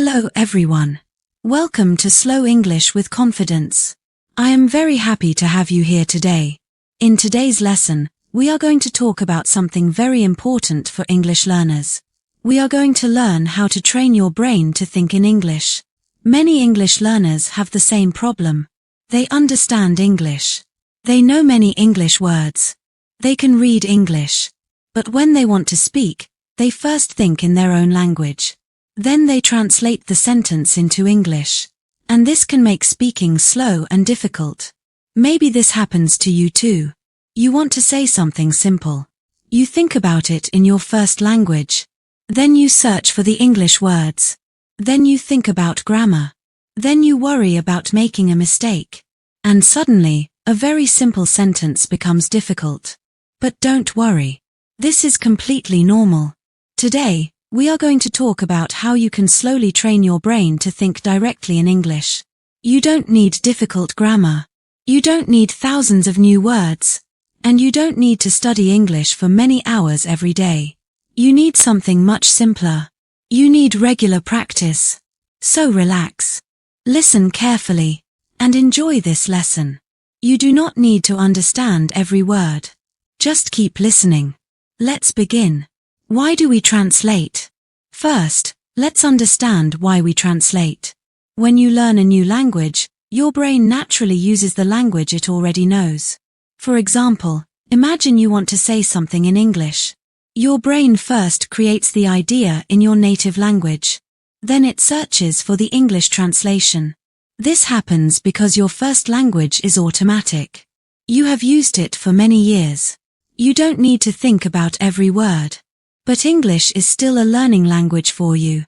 Hello everyone. Welcome to Slow English with Confidence. I am very happy to have you here today. In today's lesson, we are going to talk about something very important for English learners. We are going to learn how to train your brain to think in English. Many English learners have the same problem. They understand English. They know many English words. They can read English. But when they want to speak, they first think in their own language. Then they translate the sentence into English. And this can make speaking slow and difficult. Maybe this happens to you too. You want to say something simple. You think about it in your first language. Then you search for the English words. Then you think about grammar. Then you worry about making a mistake. And suddenly, a very simple sentence becomes difficult. But don't worry. This is completely normal. Today, we are going to talk about how you can slowly train your brain to think directly in English. You don't need difficult grammar. You don't need thousands of new words. And you don't need to study English for many hours every day. You need something much simpler. You need regular practice. So relax. Listen carefully. And enjoy this lesson. You do not need to understand every word. Just keep listening. Let's begin. Why do we translate? First, let's understand why we translate. When you learn a new language, your brain naturally uses the language it already knows. For example, imagine you want to say something in English. Your brain first creates the idea in your native language. Then it searches for the English translation. This happens because your first language is automatic. You have used it for many years. You don't need to think about every word. But English is still a learning language for you.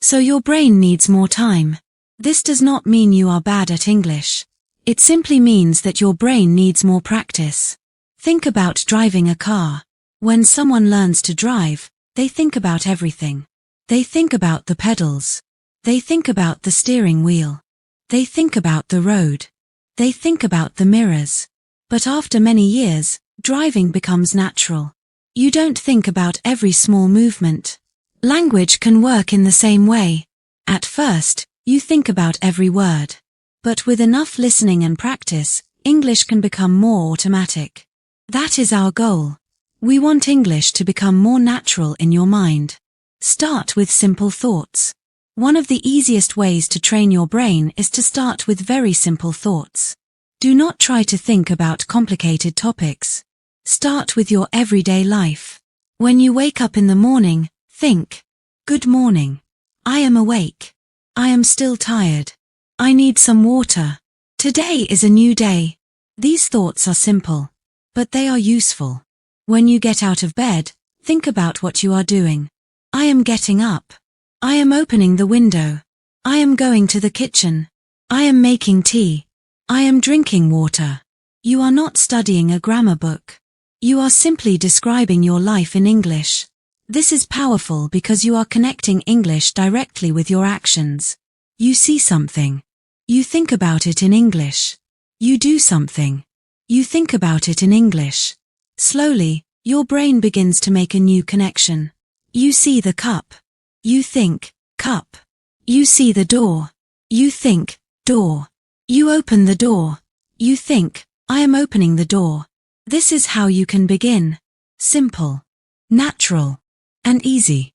So your brain needs more time. This does not mean you are bad at English. It simply means that your brain needs more practice. Think about driving a car. When someone learns to drive, they think about everything. They think about the pedals. They think about the steering wheel. They think about the road. They think about the mirrors. But after many years, driving becomes natural. You don't think about every small movement. Language can work in the same way. At first, you think about every word. But with enough listening and practice, English can become more automatic. That is our goal. We want English to become more natural in your mind. Start with simple thoughts. One of the easiest ways to train your brain is to start with very simple thoughts. Do not try to think about complicated topics. Start with your everyday life. When you wake up in the morning, think, "Good morning. I am awake. I am still tired. I need some water. Today is a new day." These thoughts are simple, but they are useful. When you get out of bed, think about what you are doing. I am getting up. I am opening the window. I am going to the kitchen. I am making tea. I am drinking water. You are not studying a grammar book. You are simply describing your life in English. This is powerful because you are connecting English directly with your actions. You see something. You think about it in English. You do something. You think about it in English. Slowly, your brain begins to make a new connection. You see the cup. You think, cup. You see the door. You think, door. You open the door. You think, I am opening the door. This is how you can begin. Simple, natural, and easy.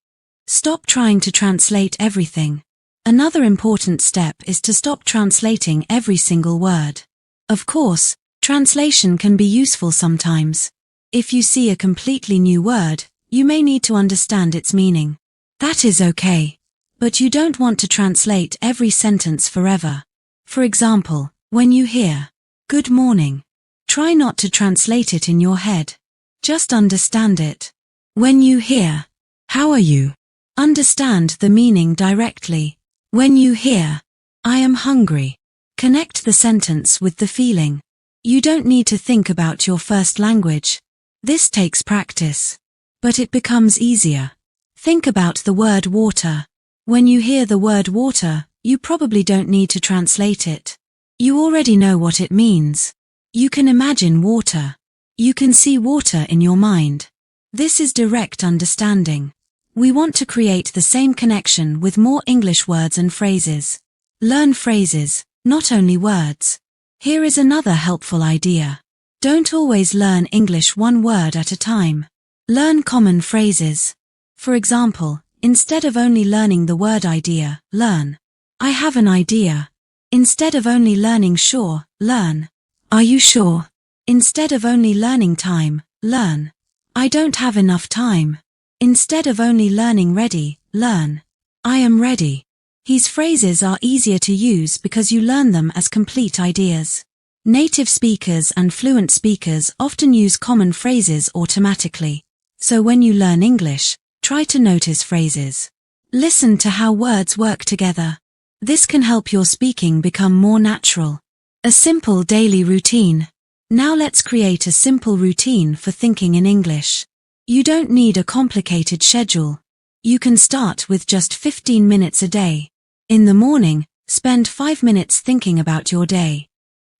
Stop trying to translate everything. Another important step is to stop translating every single word. Of course, translation can be useful sometimes. If you see a completely new word, you may need to understand its meaning. That is okay. But you don't want to translate every sentence forever. For example, when you hear, "Good morning," try not to translate it in your head. Just understand it. When you hear, "How are you?" understand the meaning directly. When you hear, "I am hungry," connect the sentence with the feeling. You don't need to think about your first language. This takes practice. But it becomes easier. Think about the word water. When you hear the word water, you probably don't need to translate it. You already know what it means. You can imagine water. You can see water in your mind. This is direct understanding. We want to create the same connection with more English words and phrases. Learn phrases, not only words. Here is another helpful idea. Don't always learn English one word at a time. Learn common phrases. For example, instead of only learning the word idea, learn I have an idea. Instead of only learning sure, learn Are you sure? Instead of only learning time, learn I don't have enough time. Instead of only learning ready, learn I am ready. These phrases are easier to use because you learn them as complete ideas. Native speakers and fluent speakers often use common phrases automatically. So when you learn English, try to notice phrases. Listen to how words work together. This can help your speaking become more natural. A simple daily routine. Now let's create a simple routine for thinking in English. You don't need a complicated schedule. You can start with just 15 minutes a day. In the morning, spend 5 minutes thinking about your day.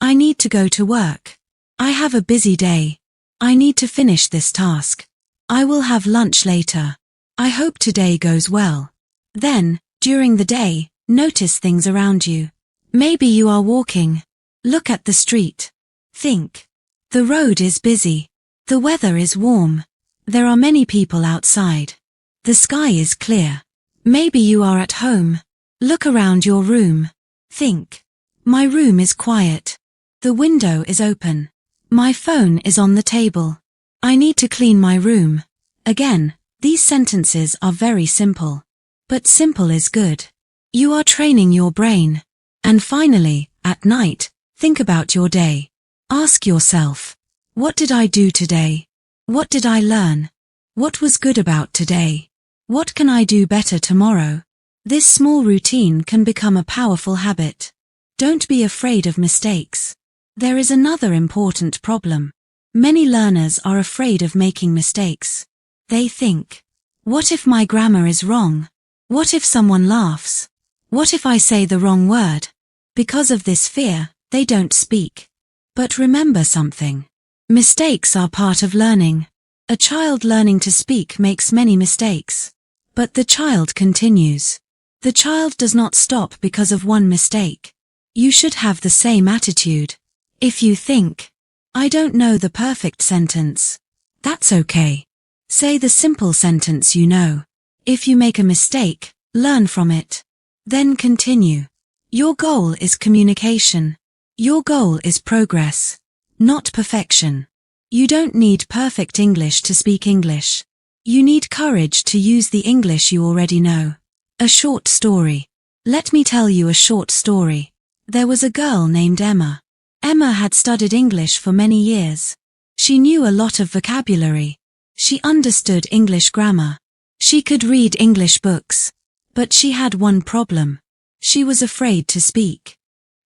I need to go to work. I have a busy day. I need to finish this task. I will have lunch later. I hope today goes well. Then, during the day, notice things around you. Maybe you are walking. Look at the street. Think. The road is busy. The weather is warm. There are many people outside. The sky is clear. Maybe you are at home. Look around your room. Think. My room is quiet. The window is open. My phone is on the table. I need to clean my room. Again, these sentences are very simple. But simple is good. You are training your brain. And finally, at night, think about your day. Ask yourself, what did I do today? What did I learn? What was good about today? What can I do better tomorrow? This small routine can become a powerful habit. Don't be afraid of mistakes. There is another important problem. Many learners are afraid of making mistakes. They think, what if my grammar is wrong? What if someone laughs? What if I say the wrong word? Because of this fear, they don't speak. But remember something. Mistakes are part of learning. A child learning to speak makes many mistakes. But the child continues. The child does not stop because of one mistake. You should have the same attitude. If you think, I don't know the perfect sentence, that's okay. Say the simple sentence you know. If you make a mistake, learn from it. Then continue. Your goal is communication. Your goal is progress, not perfection. You don't need perfect English to speak English. You need courage to use the English you already know. A short story. Let me tell you a short story. There was a girl named Emma. Emma had studied English for many years. She knew a lot of vocabulary. She understood English grammar. She could read English books. But she had one problem. She was afraid to speak.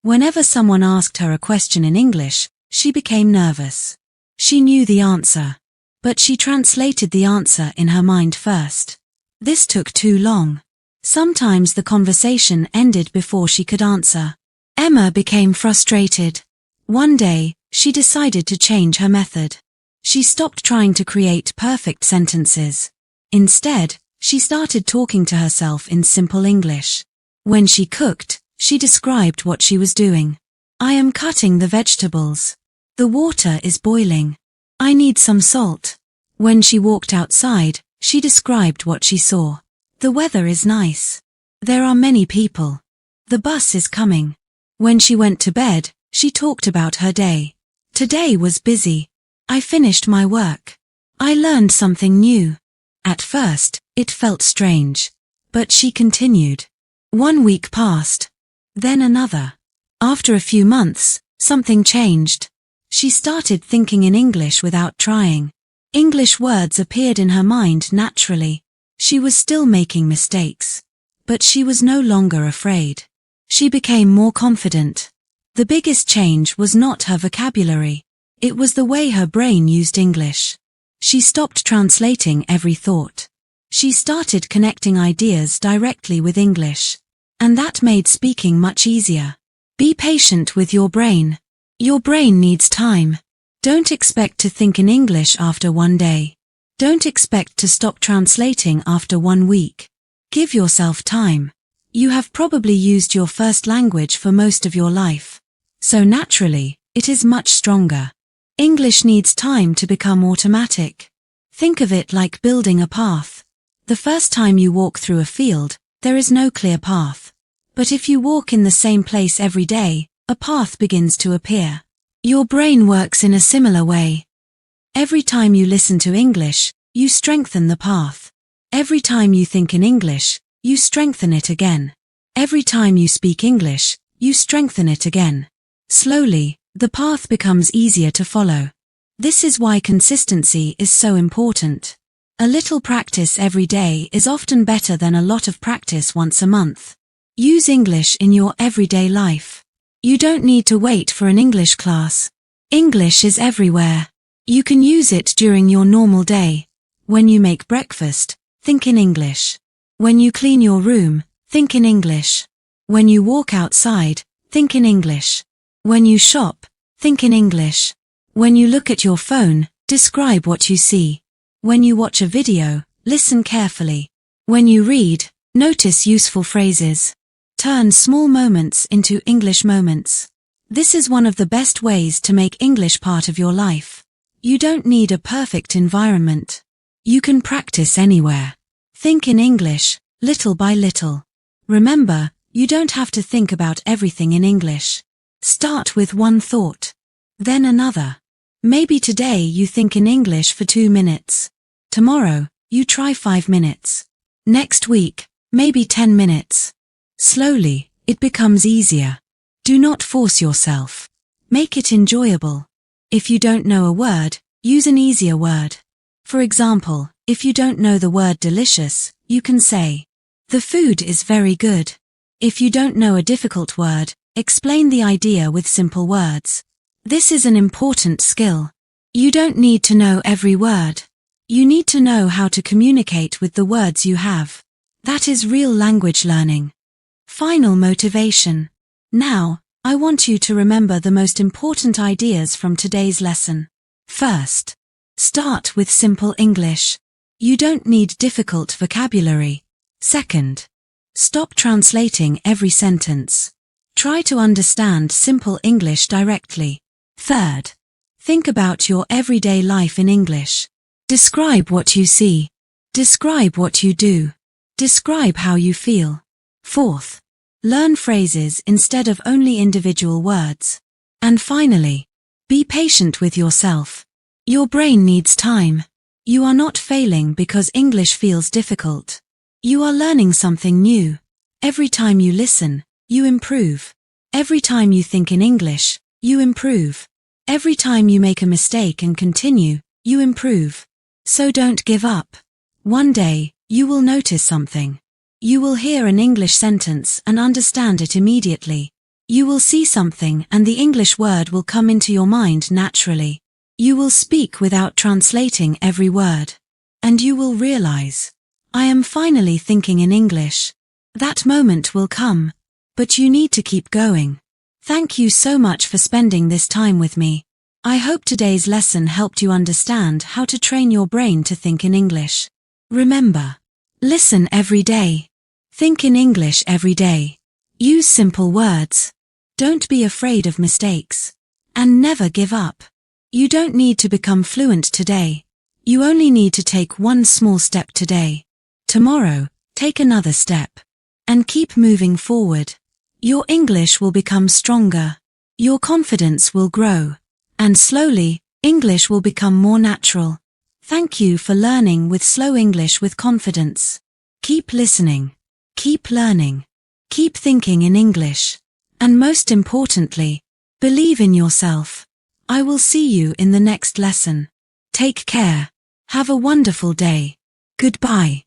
Whenever someone asked her a question in English, she became nervous. She knew the answer. But she translated the answer in her mind first. This took too long. Sometimes the conversation ended before she could answer. Emma became frustrated. One day, she decided to change her method. She stopped trying to create perfect sentences. Instead, she started talking to herself in simple English. When she cooked, she described what she was doing. I am cutting the vegetables. The water is boiling. I need some salt. When she walked outside, she described what she saw. The weather is nice. There are many people. The bus is coming. When she went to bed, she talked about her day. Today was busy. I finished my work. I learned something new. At first, it felt strange. But she continued. 1 week passed. Then another. After a few months, something changed. She started thinking in English without trying. English words appeared in her mind naturally. She was still making mistakes. But she was no longer afraid. She became more confident. The biggest change was not her vocabulary. It was the way her brain used English. She stopped translating every thought. She started connecting ideas directly with English. And that made speaking much easier. Be patient with your brain. Your brain needs time. Don't expect to think in English after one day. Don't expect to stop translating after 1 week. Give yourself time. You have probably used your first language for most of your life. So naturally, it is much stronger. English needs time to become automatic. Think of it like building a path. The first time you walk through a field, there is no clear path. But if you walk in the same place every day, a path begins to appear. Your brain works in a similar way. Every time you listen to English, you strengthen the path. Every time you think in English, you strengthen it again. Every time you speak English, you strengthen it again. Slowly, the path becomes easier to follow. This is why consistency is so important. A little practice every day is often better than a lot of practice once a month. Use English in your everyday life. You don't need to wait for an English class. English is everywhere. You can use it during your normal day. When you make breakfast, think in English. When you clean your room, think in English. When you walk outside, think in English. When you shop, think in English. When you look at your phone, describe what you see. When you watch a video, listen carefully. When you read, notice useful phrases. Turn small moments into English moments. This is one of the best ways to make English part of your life. You don't need a perfect environment. You can practice anywhere. Think in English, little by little. Remember, you don't have to think about everything in English. Start with one thought. Then another. Maybe today you think in English for 2 minutes. Tomorrow, you try 5 minutes. Next week, maybe 10 minutes. Slowly, it becomes easier. Do not force yourself. Make it enjoyable. If you don't know a word, use an easier word. For example, if you don't know the word delicious, you can say, "The food is very good." If you don't know a difficult word, explain the idea with simple words. This is an important skill. You don't need to know every word. You need to know how to communicate with the words you have. That is real language learning. Final motivation. Now, I want you to remember the most important ideas from today's lesson. First, start with simple English. You don't need difficult vocabulary. Second, stop translating every sentence. Try to understand simple English directly. Third, think about your everyday life in English. Describe what you see. Describe what you do. Describe how you feel. Fourth, learn phrases instead of only individual words. And finally, be patient with yourself. Your brain needs time. You are not failing because English feels difficult. You are learning something new. Every time you listen, you improve. Every time you think in English, you improve. Every time you make a mistake and continue, you improve. So don't give up. One day, you will notice something. You will hear an English sentence and understand it immediately. You will see something and the English word will come into your mind naturally. You will speak without translating every word. And you will realize, I am finally thinking in English. That moment will come. But you need to keep going. Thank you so much for spending this time with me. I hope today's lesson helped you understand how to train your brain to think in English. Remember, listen every day. Think in English every day. Use simple words. Don't be afraid of mistakes. And never give up. You don't need to become fluent today. You only need to take one small step today. Tomorrow, take another step. And keep moving forward. Your English will become stronger. Your confidence will grow. And slowly, English will become more natural. Thank you for learning with Slow English with Confidence. Keep listening. Keep learning. Keep thinking in English. And most importantly, believe in yourself. I will see you in the next lesson. Take care. Have a wonderful day. Goodbye.